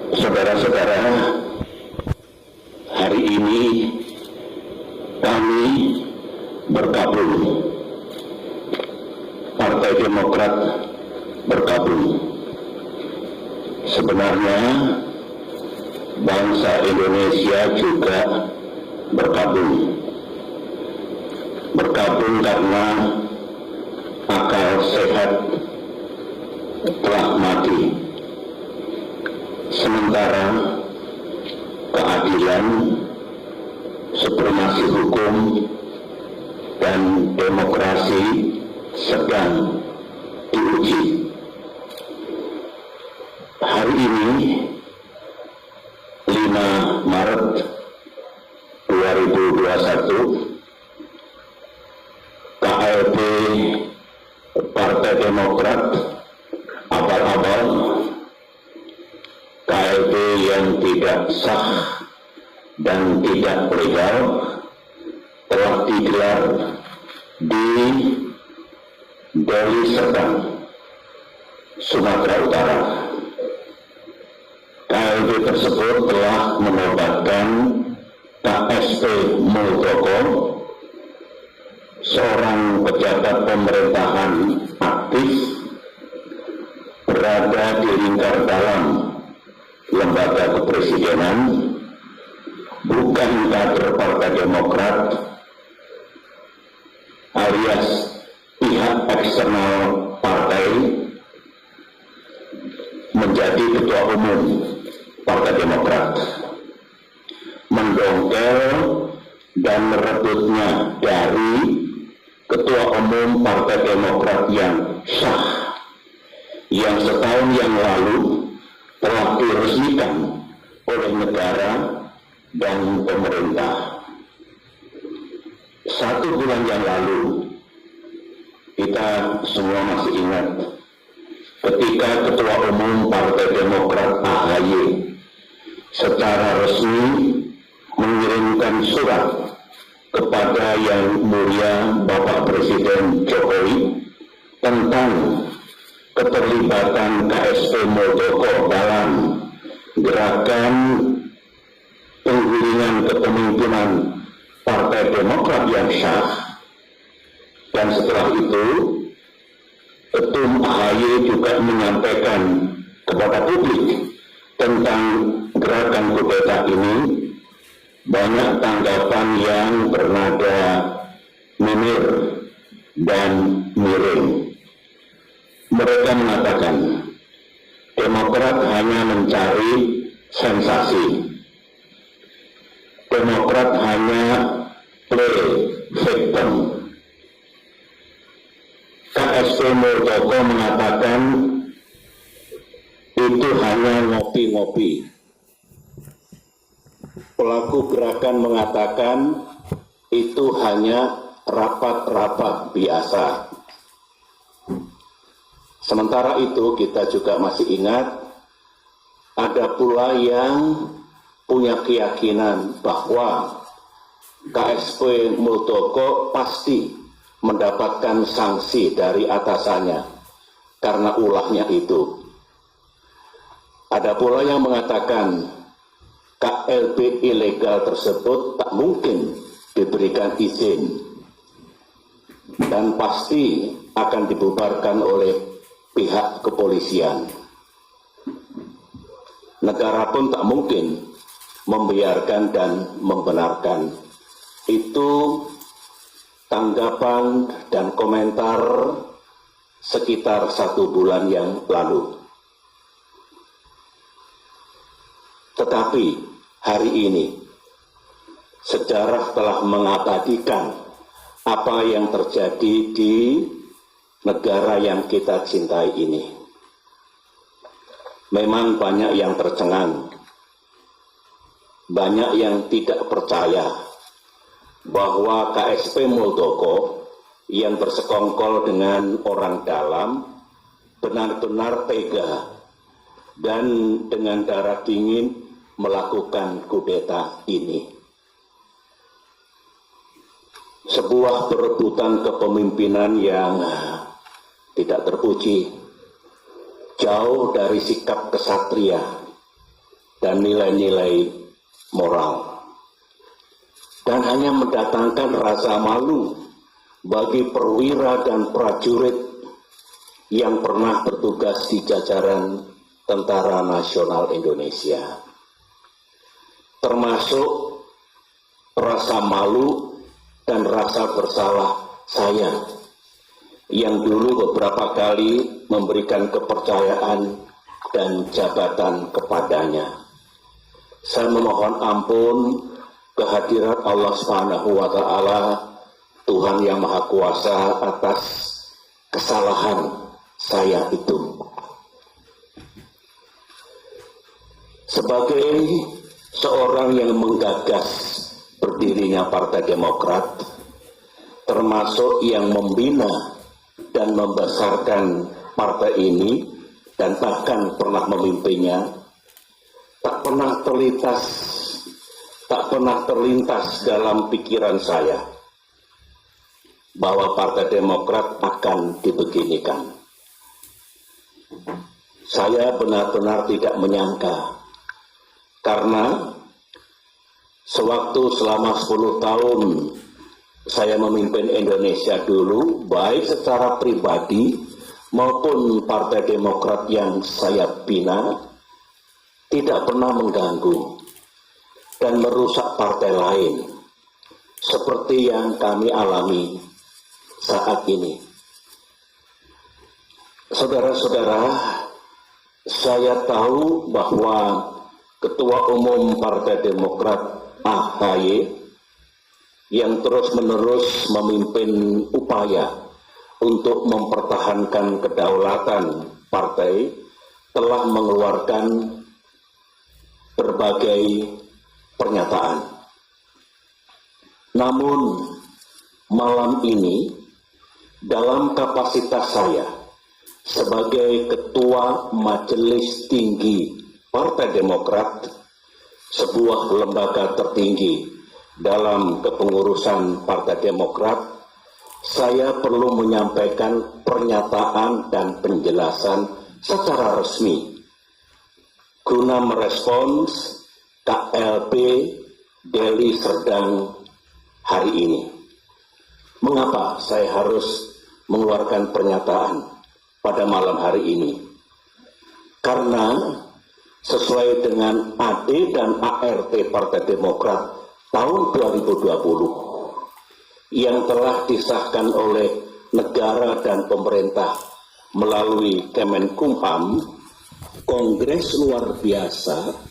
Saudara-saudara, hari ini kami bergabung, Partai Demokrat bergabung. Sebenarnya bangsa Indonesia juga bergabung. Bergabung karena akal sehat telah mati. Sementara keadilan, supremasi hukum, dan demokrasi sedang diuji. Hari ini 5 Maret 2021, KLB Partai Demokrat abal-abal, KLB yang tidak sah dan tidak legal, telah digelar di Deli Serdang, Sumatera Utara. KLB tersebut telah menobatkan KSP Muldoko, seorang pejabat pemerintahan aktif, berada di lingkar dalam lembaga kepresidenan, bukan kader Partai Demokrat, alias pihak eksternal partai, menjadi ketua umum Partai Demokrat, mendongkel dan merebutnya dari ketua umum Partai Demokrat yang sah, yang setahun yang lalu telah diresmikan oleh negara dan pemerintah. 1 bulan yang lalu, kita semua masih ingat ketika ketua umum Partai Demokrat AHY secara resmi mengirimkan surat kepada Yang Mulia Bapak Presiden Jokowi tentang keterlibatan KSP Muldoko dalam gerakan penggulingan kepemimpinan Partai Demokrat yang sah. Dan setelah itu Ketum AHY juga menyampaikan kepada publik tentang gerakan kudeta ini. Banyak tanggapan yang bernada mimir dan miring. Mereka mengatakan Demokrat hanya mencari sensasi. Demokrat hanya play victim. KSP Muldoko mengatakan itu hanya ngopi-ngopi. Pelaku gerakan mengatakan itu hanya rapat-rapat biasa. Sementara itu kita juga masih ingat ada pula yang punya keyakinan bahwa KSP Muldoko pasti mendapatkan sanksi dari atasannya karena ulahnya itu. Ada pula yang mengatakan KLB ilegal tersebut tak mungkin diberikan izin dan pasti akan dibubarkan oleh pihak kepolisian. Negara pun tak mungkin membiarkan dan membenarkan. Itu tanggapan dan komentar sekitar 1 bulan yang lalu. Tetapi hari ini sejarah telah mengabadikan apa yang terjadi di negara yang kita cintai ini. Memang banyak yang tercengang, banyak yang tidak percaya bahwa KSP Muldoko yang bersekongkol dengan orang dalam benar-benar tega dan dengan darah dingin melakukan kudeta ini. Sebuah perebutan kepemimpinan yang tidak terpuji, jauh dari sikap kesatria, dan nilai-nilai moral. Dan hanya mendatangkan rasa malu bagi perwira dan prajurit yang pernah bertugas di jajaran Tentara Nasional Indonesia. Termasuk rasa malu dan rasa bersalah saya yang dulu beberapa kali memberikan kepercayaan dan jabatan kepadanya. Saya memohon ampun kehadirat Allah Subhanahu wa Ta'ala, Tuhan yang Maha Kuasa, atas kesalahan saya itu. Sebagai seorang yang menggagas berdirinya Partai Demokrat, termasuk yang membina dan membesarkan partai ini dan bahkan pernah memimpinnya, tak pernah terlintas dalam pikiran saya bahwa Partai Demokrat akan dibeginikan. Saya benar-benar tidak menyangka, karena sewaktu selama 10 tahun saya memimpin Indonesia dulu, baik secara pribadi maupun Partai Demokrat yang saya bina, tidak pernah mengganggu dan merusak partai lain seperti yang kami alami saat ini. Saudara-saudara, saya tahu bahwa Ketua Umum Partai Demokrat AHY yang terus-menerus memimpin upaya untuk mempertahankan kedaulatan partai telah mengeluarkan berbagai pernyataan. Namun malam ini, dalam kapasitas saya sebagai Ketua Majelis Tinggi Partai Demokrat, sebuah lembaga tertinggi dalam kepengurusan Partai Demokrat, saya perlu menyampaikan pernyataan dan penjelasan secara resmi guna merespons KLB Deli Serdang hari ini. Mengapa saya harus mengeluarkan pernyataan pada malam hari ini? Karena sesuai dengan AD dan ART Partai Demokrat tahun 2020 yang telah disahkan oleh negara dan pemerintah melalui Kemenkumham, Kongres luar biasa